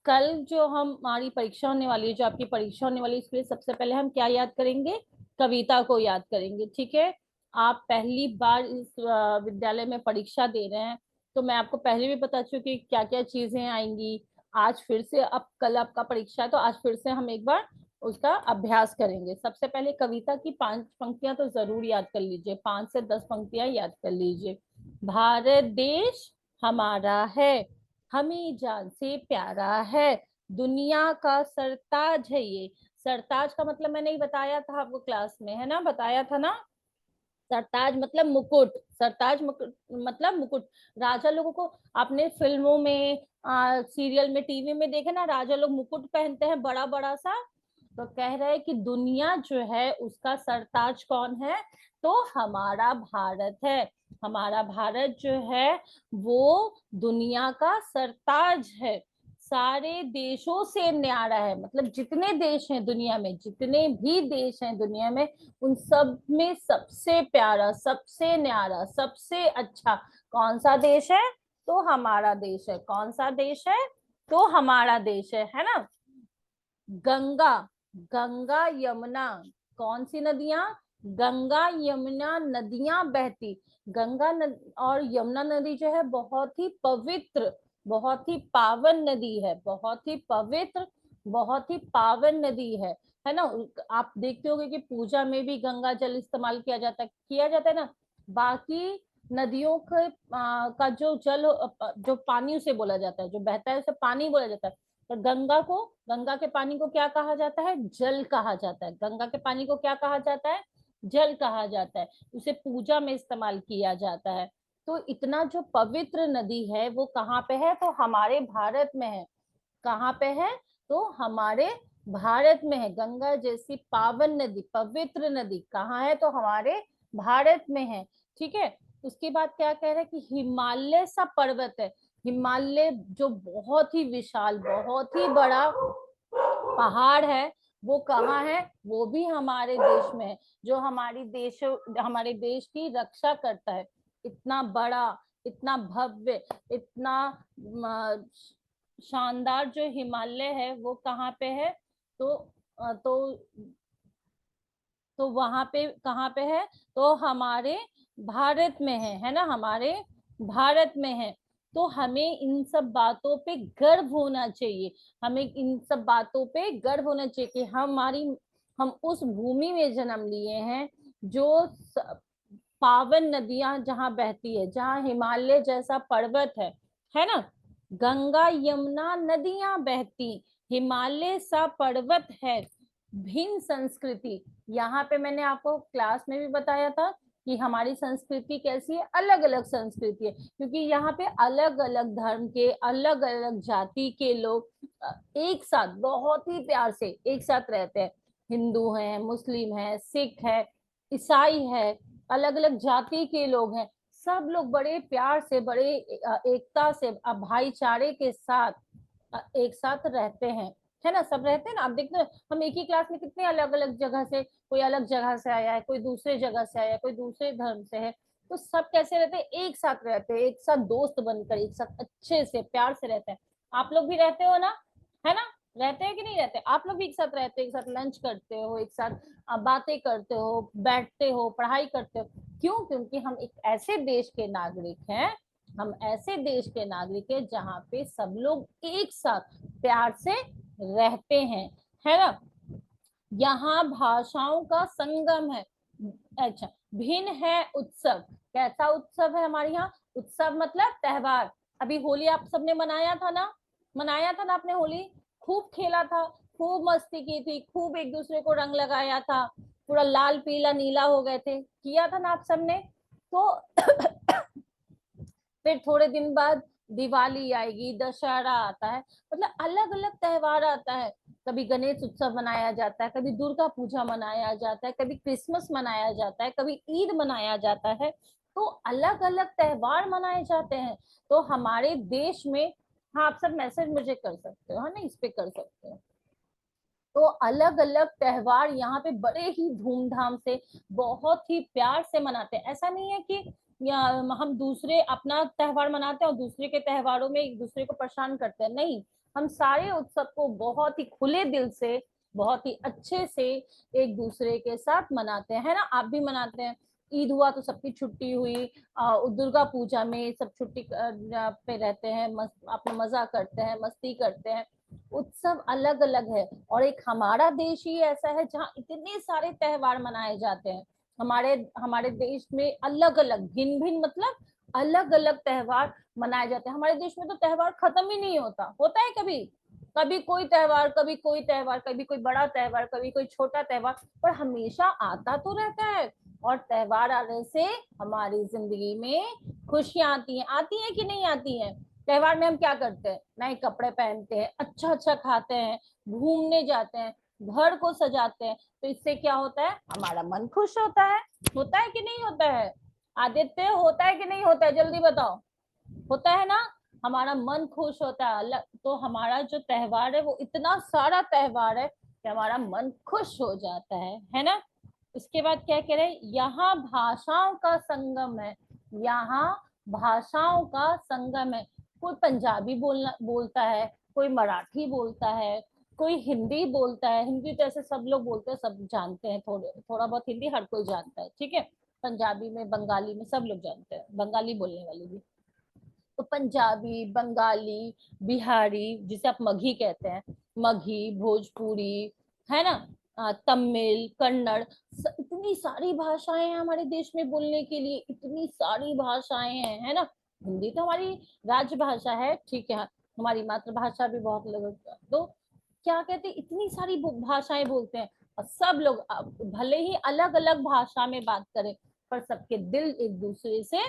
कल जो हमारी परीक्षा होने वाली है, जो आपकी परीक्षा होने वाली है, इसके लिए सबसे पहले हम क्या याद करेंगे? कविता को याद करेंगे। ठीक है, आप पहली बार इस विद्यालय में परीक्षा दे रहे हैं, तो मैं आपको पहले भी बता चुकी क्या क्या चीजें आएंगी। आज फिर से, अब कल आपका परीक्षा है तो आज फिर से हम एक बार उसका अभ्यास करेंगे। सबसे पहले कविता की 5 पंक्तियां तो जरूर याद कर लीजिए, 5 से 10 पंक्तियां याद कर लीजिए। भारत देश हमारा है, हमें जान से प्यारा है, दुनिया का सरताज है ये। सरताज का मतलब मैंने ही बताया था आपको क्लास में, है ना, बताया था ना। सरताज मतलब मुकुट, सरताज मुकुट मतलब मुकुट। राजा लोगों को आपने फिल्मों में, सीरियल में, टीवी में देखे ना, राजा लोग मुकुट पहनते हैं बड़ा बड़ा सा। तो कह रहे हैं कि दुनिया जो है उसका सरताज कौन है? तो हमारा भारत है। हमारा भारत जो है वो दुनिया का सरताज है, सारे देशों से न्यारा है। मतलब जितने देश हैं दुनिया में, जितने भी देश हैं दुनिया में, उन सब में सबसे प्यारा, सबसे न्यारा, सबसे अच्छा कौन सा देश है? तो हमारा देश है। कौन सा देश है? तो हमारा देश है ना। गंगा, गंगा यमुना, कौन सी नदियां? गंगा यमुना नदियां बहती। गंगा और यमुना नदी जो है बहुत ही पवित्र, बहुत ही पावन नदी है, बहुत ही पवित्र, बहुत ही पावन नदी है ना। आप देखते होंगे कि पूजा में भी गंगा जल इस्तेमाल किया जाता है ना। बाकी नदियों का जो जल, जो पानी उसे बोला जाता है, जो बहता है उसे पानी बोला जाता है। तो गंगा के पानी को क्या कहा जाता है? जल कहा जाता है। गंगा के पानी को क्या कहा जाता है? जल कहा जाता है। उसे पूजा में इस्तेमाल किया जाता है। तो इतना जो पवित्र नदी है वो कहाँ पे है? तो हमारे भारत में है। कहाँ पे है? तो हमारे भारत में है। गंगा जैसी पावन नदी, पवित्र नदी कहाँ है? तो हमारे भारत में है। ठीक है। उसके बाद क्या कह रहे हैं कि हिमालय सा पर्वत है। हिमालय जो बहुत ही विशाल, बहुत ही बड़ा पहाड़ है, वो कहाँ है? वो भी हमारे देश में है, जो हमारे देश की रक्षा करता है। इतना बड़ा, इतना भव्य, इतना शानदार जो हिमालय है वो कहाँ पे है? तो अ, तो तो वहां पे कहाँ पे है? तो हमारे भारत में है ना, हमारे भारत में है। तो हमें इन सब बातों पे गर्व होना चाहिए। हमें इन सब बातों पे गर्व होना चाहिए कि हम उस भूमि में जन्म लिए हैं जो पावन नदियां जहाँ बहती है, जहाँ हिमालय जैसा पर्वत है ना। गंगा यमुना नदियां बहती, हिमालय सा पर्वत है, भिन्न संस्कृति। यहाँ पे मैंने आपको क्लास में भी बताया था कि हमारी संस्कृति कैसी है, अलग अलग संस्कृति है, क्योंकि यहाँ पे अलग अलग धर्म के, अलग अलग जाति के लोग एक साथ बहुत ही प्यार से एक साथ रहते हैं। हिंदू हैं, मुस्लिम हैं, सिख है, ईसाई है, अलग अलग जाति के लोग हैं। सब लोग बड़े प्यार से, बड़े एकता से, भाईचारे के साथ एक साथ रहते हैं, है ना। सब रहते हैं ना। आप देखते हैं हम एक ही क्लास में कितने अलग अलग जगह से, कोई अलग जगह से आया है, कोई दूसरे जगह से आया है, कोई दूसरे धर्म से है। तो सब कैसे रहते हैं? एक साथ रहते हैं, एक साथ दोस्त बनकर, एक साथ अच्छे से प्यार से रहते हैं। आप लोग भी रहते हो ना, है ना? रहते हैं कि नहीं रहते? आप लोग भी एक साथ रहते हो, एक साथ लंच करते हो, एक साथ बातें करते हो, बैठते हो, पढ़ाई करते हो। क्यों? क्योंकि हम एक ऐसे देश के नागरिक हैं, हम ऐसे देश के नागरिक हैं जहाँ पे सब लोग एक साथ प्यार से रहते हैं, है ना। यहाँ भाषाओं का संगम है। अच्छा, भिन्न है उत्सव। कैसा उत्सव है हमारे यहाँ? उत्सव मतलब त्योहार। अभी होली आप सबने मनाया था ना, मनाया था ना आपने होली? खूब खेला था, खूब मस्ती की थी, खूब एक दूसरे को रंग लगाया था, पूरा लाल पीला नीला हो गए थे, किया था ना आप सबने? तो फिर थोड़े दिन बाद दिवाली आएगी, दशहरा आता है, मतलब अलग अलग त्योहार आता है। कभी गणेश उत्सव मनाया जाता है, कभी दुर्गा पूजा मनाया जाता है, कभी क्रिसमस मनाया जाता है, कभी ईद मनाया जाता है। तो अलग अलग त्योहार मनाए जाते हैं। तो हमारे देश में, हाँ आप सब मैसेज मुझे कर सकते हो, है ना, इस पे कर सकते हो। तो अलग अलग त्योहार यहाँ पे बड़े ही धूमधाम से, बहुत ही प्यार से मनाते हैं। ऐसा नहीं है कि हम दूसरे अपना त्योहार मनाते हैं और दूसरे के त्योहारों में एक दूसरे को परेशान करते हैं, नहीं। हम सारे उत्सव को बहुत ही खुले दिल से, बहुत ही अच्छे से एक दूसरे के साथ मनाते हैं, है ना। आप भी मनाते हैं। ईद हुआ तो सबकी छुट्टी हुई, दुर्गा पूजा में सब छुट्टी पे रहते हैं, अपना मजा करते हैं, मस्ती करते हैं। उत्सव अलग अलग है, और एक हमारा देश ही ऐसा है जहाँ इतने सारे त्योहार मनाए जाते हैं। हमारे हमारे देश में अलग अलग, भिन्न भिन्न मतलब अलग अलग त्योहार मनाए जाते हैं। हमारे देश में तो त्योहार खत्म ही नहीं होता, होता है कभी कभी कोई त्योहार, कभी कोई त्योहार, कभी कोई बड़ा त्योहार, कभी कोई छोटा त्योहार, पर हमेशा आता तो रहता है। और त्योहार आने से हमारी जिंदगी में खुशियां आती हैं कि नहीं आती हैं। त्योहार में हम क्या करते हैं, नए कपड़े पहनते हैं, अच्छा अच्छा खाते हैं, घूमने जाते हैं, घर को सजाते हैं। तो इससे क्या होता है, हमारा मन खुश होता है कि नहीं होता है। आदित्य, होता है कि नहीं होता है, जल्दी बताओ। होता है ना। हमारा मन खुश होता है। अलग तो हमारा जो त्योहार है वो इतना सारा त्योहार है कि हमारा मन खुश हो जाता है ना। इसके बाद क्या कह रहे हैं, यहाँ भाषाओं का संगम है। यहाँ भाषाओं का संगम है। कोई पंजाबी बोलता है, कोई मराठी बोलता है, कोई हिंदी बोलता है। हिंदी तो ऐसे सब लोग बोलते हैं, सब जानते हैं, थोड़ा बहुत हिंदी हर कोई जानता है, ठीक है। पंजाबी में, बंगाली में सब लोग जानते हैं, बंगाली बोलने वाले भी। तो पंजाबी, बंगाली, बिहारी, जिसे आप मगही कहते हैं, मगही, भोजपुरी, है ना, तमिल, कन्नड़, इतनी सारी भाषाएं हैं हमारे देश में बोलने के लिए, इतनी सारी भाषाएं हैं, है ना। हिंदी तो हमारी राजभाषा है, ठीक है, हमारी मातृभाषा भी बहुत लोग, तो क्या कहते हैं, इतनी सारी भाषाएं बोलते हैं। और सब लोग भले ही अलग अलग भाषा में बात करें, पर सबके दिल एक दूसरे से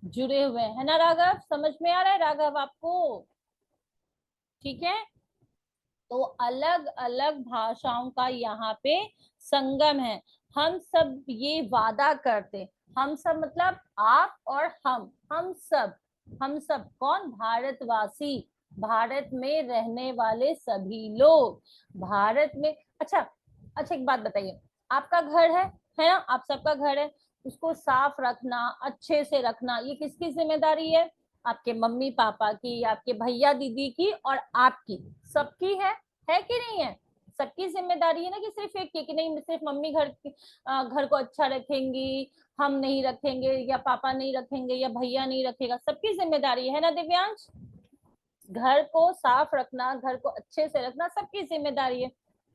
जुड़े हुए हैं, है ना। राघव, समझ में आ रहा है राघव आपको, ठीक है। तो अलग अलग भाषाओं का यहाँ पे संगम है। हम सब ये वादा करते, हम सब मतलब आप और हम सब कौन, भारतवासी, भारत में रहने वाले सभी लोग, भारत में। अच्छा, अच्छा एक बात बताइए, आपका घर है ना, आप सबका घर है, उसको साफ रखना, अच्छे से रखना, ये किसकी जिम्मेदारी है, आपके मम्मी पापा की, आपके भैया दीदी की, और आपकी, सबकी है कि नहीं है। सबकी जिम्मेदारी है ना, कि सिर्फ एक की, कि नहीं सिर्फ मम्मी घर को अच्छा रखेंगी, हम नहीं रखेंगे, या पापा नहीं रखेंगे, या भैया नहीं रखेगा, सबकी जिम्मेदारी है ना दिव्यांश। घर को साफ रखना, घर को अच्छे से रखना सबकी जिम्मेदारी है।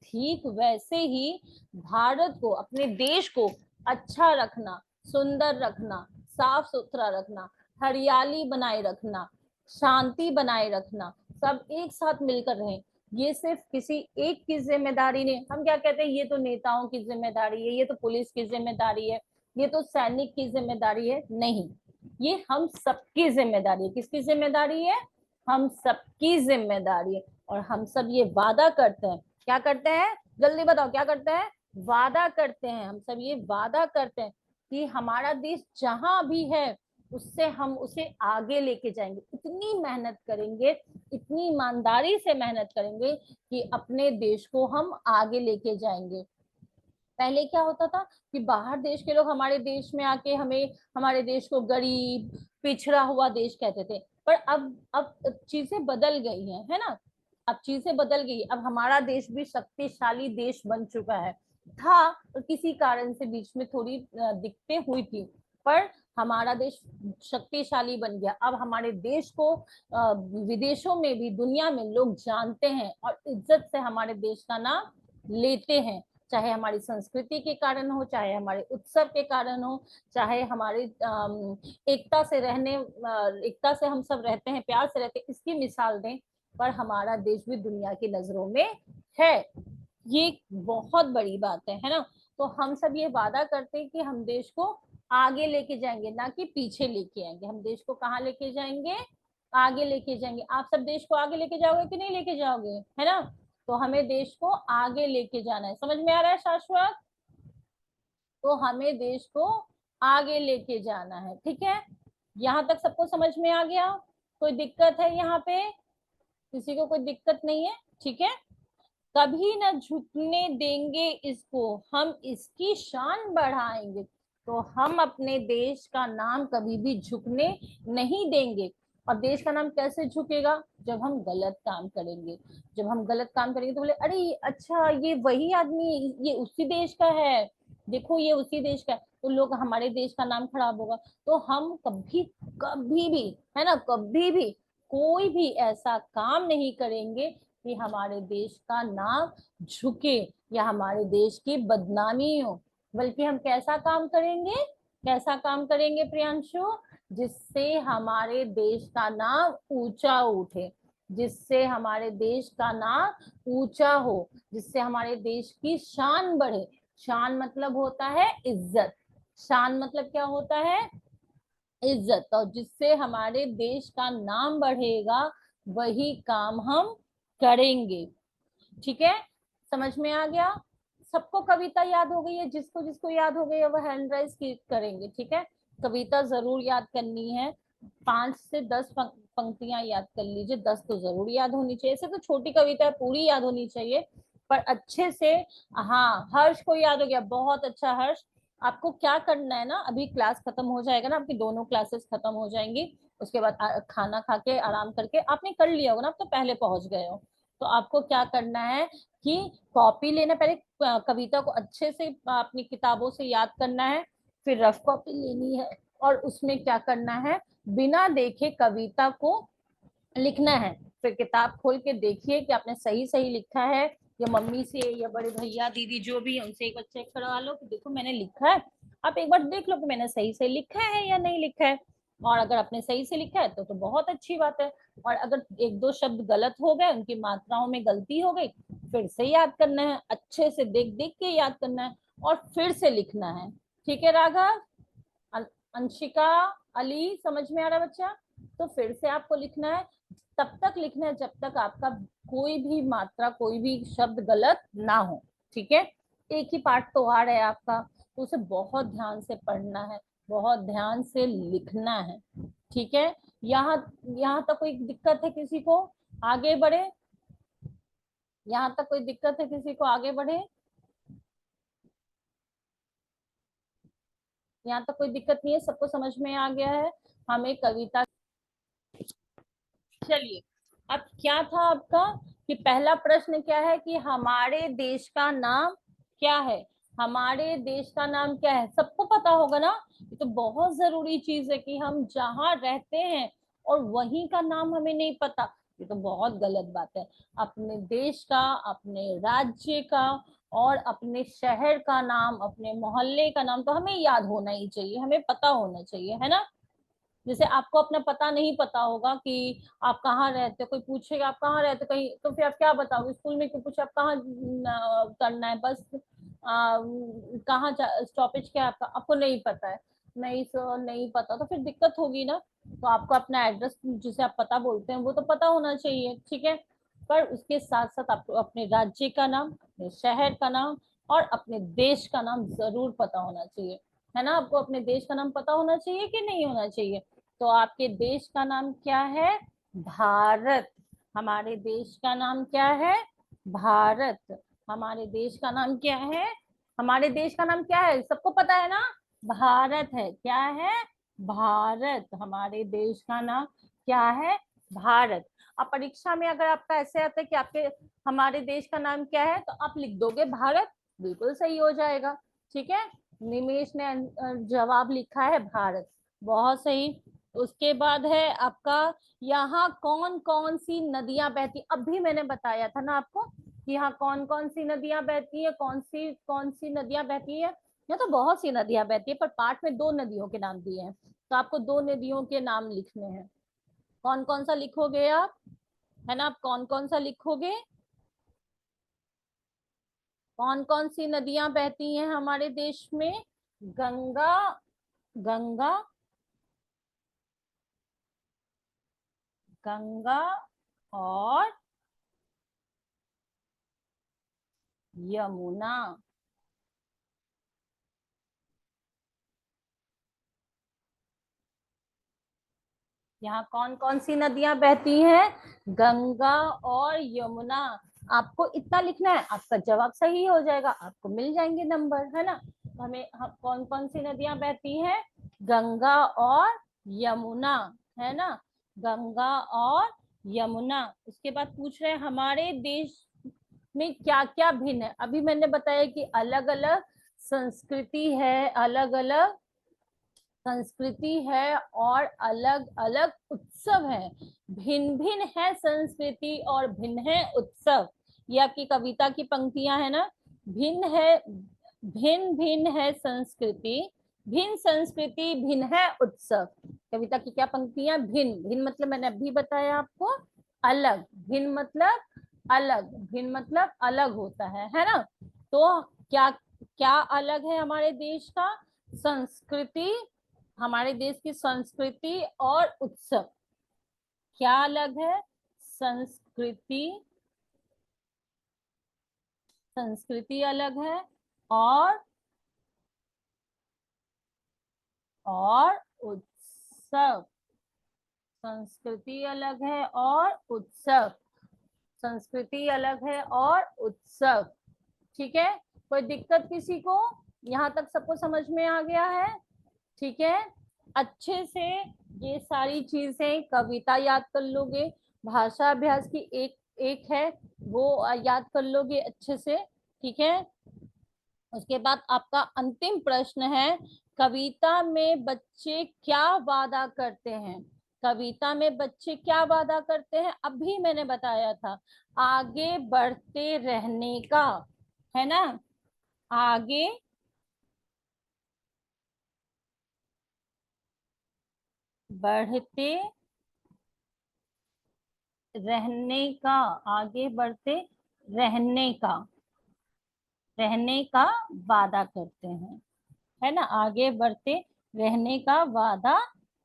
ठीक वैसे ही भारत को, अपने देश को अच्छा रखना, सुंदर रखना, साफ सुथरा रखना, हरियाली बनाए रखना, शांति बनाए रखना, सब एक साथ मिलकर रहें, ये सिर्फ किसी एक की जिम्मेदारी नहीं। हम क्या कहते हैं, ये तो नेताओं की जिम्मेदारी है, ये तो पुलिस की जिम्मेदारी है, ये तो सैनिक की जिम्मेदारी है, नहीं, ये हम सबकी जिम्मेदारी है। किसकी जिम्मेदारी है, हम सबकी जिम्मेदारी है। और हम सब ये वादा करते हैं, क्या करते हैं, जल्दी बताओ क्या करते हैं, वादा करते हैं, हम सब ये वादा करते हैं कि हमारा देश जहां भी है उससे हम उसे आगे लेके जाएंगे, इतनी मेहनत करेंगे, इतनी ईमानदारी से मेहनत करेंगे कि अपने देश को हम आगे लेके जाएंगे। पहले क्या होता था कि बाहर देश के लोग हमारे देश में आके हमें, हमारे देश को गरीब, पिछड़ा हुआ देश कहते थे, पर अब चीजें बदल गई हैं, है ना। अब चीजें बदल गई, अब हमारा देश भी शक्तिशाली देश बन चुका है। था, और किसी कारण से बीच में थोड़ी दिक्कतें हुई थी, पर हमारा देश शक्तिशाली बन गया। अब हमारे देश को विदेशों में भी, दुनिया में लोग जानते हैं, और इज्जत से हमारे देश का नाम लेते हैं। चाहे हमारी संस्कृति के कारण हो, चाहे हमारे उत्सव के कारण हो, चाहे हमारी एकता से एकता से हम सब रहते हैं, प्यार से रहते हैं, इसकी मिसाल दें, पर हमारा देश भी दुनिया की नजरों में है। ये बहुत बड़ी बात है ना। तो हम सब ये वादा करते हैं कि हम देश को आगे लेके जाएंगे, ना कि पीछे लेके आएंगे। हम देश को कहाँ लेके जाएंगे, आगे लेके जाएंगे। आप सब देश को आगे लेके जाओगे कि नहीं लेके जाओगे, है ना। तो हमें देश को आगे लेके जाना है, समझ में आ रहा है शाश्वत। तो हमें देश को आगे लेके जाना है, ठीक है। यहाँ तक सबको समझ में आ गया, कोई दिक्कत है यहाँ पे, किसी को कोई दिक्कत नहीं है, ठीक है। कभी न झुकने देंगे इसको, हम इसकी शान बढ़ाएंगे। तो हम अपने देश का नाम कभी भी झुकने नहीं देंगे। और देश का नाम कैसे झुकेगा? जब हम गलत काम करेंगे। जब हम गलत काम करेंगे तो बोले अरे अच्छा ये वही आदमी, ये उसी देश का है, देखो ये उसी देश का है, तो लोग हमारे देश का नाम खराब होगा। तो हम कभी कभी भी, है ना, कभी भी कोई भी ऐसा काम नहीं करेंगे कि हमारे देश का नाम झुके या हमारे देश की बदनामी हो, बल्कि हम कैसा काम करेंगे, कैसा काम करेंगे प्रियांशु? जिससे हमारे देश का नाम ऊंचा उठे, जिससे हमारे देश का नाम ऊंचा हो, जिससे हमारे देश की शान बढ़े। शान मतलब होता है इज्जत। शान मतलब क्या होता है? इज्जत। और जिससे हमारे देश का नाम बढ़ेगा वही काम हम करेंगे। ठीक है, समझ में आ गया? सबको कविता याद हो गई है? जिसको जिसको याद हो गई है वो हैंड राइज करेंगे। ठीक है, कविता जरूर याद करनी है। 5 से 10 पंक्तियां याद कर लीजिए, 10 तो जरूर याद होनी चाहिए। ऐसे तो छोटी कविता है, पूरी याद होनी चाहिए, पर अच्छे से। हाँ, हर्ष को याद हो गया, बहुत अच्छा हर्ष। आपको क्या करना है ना, अभी क्लास खत्म हो जाएगा ना, आपकी दोनों क्लासेस खत्म हो जाएंगी, उसके बाद खाना खा के आराम करके, आपने कर लिया होगा ना, आप तो पहले पहुंच गए हो, तो आपको क्या करना है कि कॉपी लेना, पहले कविता को अच्छे से अपनी किताबों से याद करना है, फिर रफ कॉपी लेनी है, और उसमें क्या करना है, बिना देखे कविता को लिखना है। फिर किताब खोल के देखिए कि आपने सही सही लिखा है, या मम्मी से या बड़े भैया दीदी जो भी है उनसे एक बार चेक करवा लो कि देखो मैंने लिखा है। आप एक बार देख लो कि मैंने सही से लिखा है या नहीं लिखा है, और अगर आपने सही से लिखा है तो बहुत अच्छी बात है। और अगर एक दो शब्द गलत हो गए, उनकी मात्राओं में गलती हो गई, फिर से याद करना है, अच्छे से देख देख के याद करना है, और फिर से लिखना है। ठीक है राघव, अंशिका, अली, समझ में आ रहा है बच्चा? तो फिर से आपको लिखना है, तब तक लिखना है जब तक आपका कोई भी मात्रा, कोई भी शब्द गलत ना हो। ठीक है, एक ही पार्ट तो आ रहा है आपका, तो उसे बहुत ध्यान से पढ़ना है, बहुत ध्यान से लिखना है। ठीक है, यहाँ यहाँ तक कोई दिक्कत है किसी को? आगे बढ़े, यहाँ तक कोई दिक्कत है किसी को? आगे बढ़े, यहाँ तक कोई दिक्कत नहीं है, सबको समझ में आ गया है? हमें कविता, चलिए, अब क्या था आपका कि पहला प्रश्न क्या है कि हमारे देश का नाम क्या है? हमारे देश का नाम क्या है, सबको पता होगा ना? ये तो बहुत जरूरी चीज है कि हम जहाँ रहते हैं और वहीं का नाम हमें नहीं पता, ये तो बहुत गलत बात है। अपने देश का, अपने राज्य का, और अपने शहर का नाम, अपने मोहल्ले का नाम तो हमें याद होना ही चाहिए, हमें पता होना चाहिए, है ना? जैसे आपको अपना पता नहीं पता होगा कि आप कहाँ रहते हो, कोई पूछेगा आप कहाँ रहते हो कहीं, तो फिर आप क्या बताओगे? स्कूल में क्यों पूछे आप कहाँ करना है, बस कहाँ स्टॉपेज क्या है आपका, आपको नहीं पता है, नहीं सर नहीं पता, तो फिर दिक्कत होगी ना। तो आपको अपना एड्रेस जिसे आप पता बोलते हैं वो तो पता होना चाहिए। ठीक है, पर उसके साथ साथ आपको अपने राज्य का नाम, अपने शहर का नाम, और अपने देश का नाम जरूर पता होना चाहिए, है ना? आपको अपने देश का नाम पता होना चाहिए कि नहीं होना चाहिए? तो आपके देश का नाम क्या है? भारत। हमारे देश का नाम क्या है? भारत। हमारे देश का नाम क्या है? हमारे देश का नाम क्या है, सबको पता है ना? भारत है। क्या है? भारत। हमारे देश का नाम क्या है? भारत। अब परीक्षा में अगर आपका ऐसे आता है कि आपके हमारे देश का नाम क्या है, तो आप लिख दोगे भारत, बिल्कुल सही हो जाएगा। ठीक है, निमेश ने जवाब लिखा है भारत, बहुत सही। उसके बाद है आपका, यहाँ कौन कौन सी नदियां बहती, अभी मैंने बताया था ना आपको कि यहाँ कौन कौन सी नदियां बहती है, कौन सी नदियां बहती है। यहाँ तो बहुत सी नदियां बहती है, पर पाठ में 2 नदियों के नाम दिए हैं, तो आपको 2 नदियों के नाम लिखने हैं। कौन कौन सा लिखोगे आप, है ना? आप कौन कौन सा लिखोगे? कौन कौन सी नदियां बहती हैं हमारे देश में? गंगा, गंगा, गंगा और यमुना। यहाँ कौन कौन सी नदियां बहती हैं? गंगा और यमुना। आपको इतना लिखना है, आपका जवाब सही हो जाएगा, आपको मिल जाएंगे नंबर, है ना? हमें कौन कौन सी नदियां बहती हैं? गंगा और यमुना, है ना? गंगा और यमुना। उसके बाद पूछ रहे हैं हमारे देश में क्या क्या भिन्न है। अभी मैंने बताया कि अलग अलग संस्कृति है, अलग अलग संस्कृति है और अलग अलग उत्सव है। भिन्न भिन्न है संस्कृति और भिन्न है उत्सव। ये आपकी कविता की पंक्तियां है ना। भिन्न भिन्न है संस्कृति, भिन्न संस्कृति, भिन्न है उत्सव। कविता की क्या पंक्तियां? भिन्न, भिन्न मतलब मैंने अभी बताया आपको अलग, भिन्न मतलब अलग, भिन्न मतलब अलग होता है ना। तो क्या क्या अलग है हमारे देश का? संस्कृति, हमारे देश की संस्कृति और उत्सव। क्या अलग है? संस्कृति, संस्कृति अलग है और उत्सव। संस्कृति अलग है और उत्सव, संस्कृति अलग है और उत्सव। ठीक है, कोई दिक्कत किसी को? यहाँ तक सबको समझ में आ गया है? ठीक है, अच्छे से ये सारी चीजें कविता याद कर लोगे, भाषा अभ्यास की एक एक है वो याद कर लोगे अच्छे से। ठीक है, उसके बाद आपका अंतिम प्रश्न है, कविता में बच्चे क्या वादा करते हैं? कविता में बच्चे क्या वादा करते हैं? अभी मैंने बताया था, आगे बढ़ते रहने का, है ना। आगे बढ़ते रहने का, आगे बढ़ते रहने का, रहने का वादा करते हैं, है ना। आगे बढ़ते रहने का वादा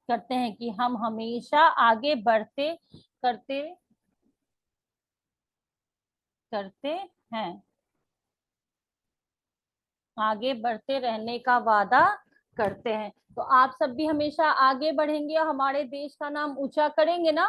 करते हैं कि हम हमेशा आगे बढ़ते करते करते हैं, आगे बढ़ते रहने का वादा करते हैं। तो आप सब भी हमेशा आगे बढ़ेंगे और हमारे देश का नाम ऊंचा करेंगे ना।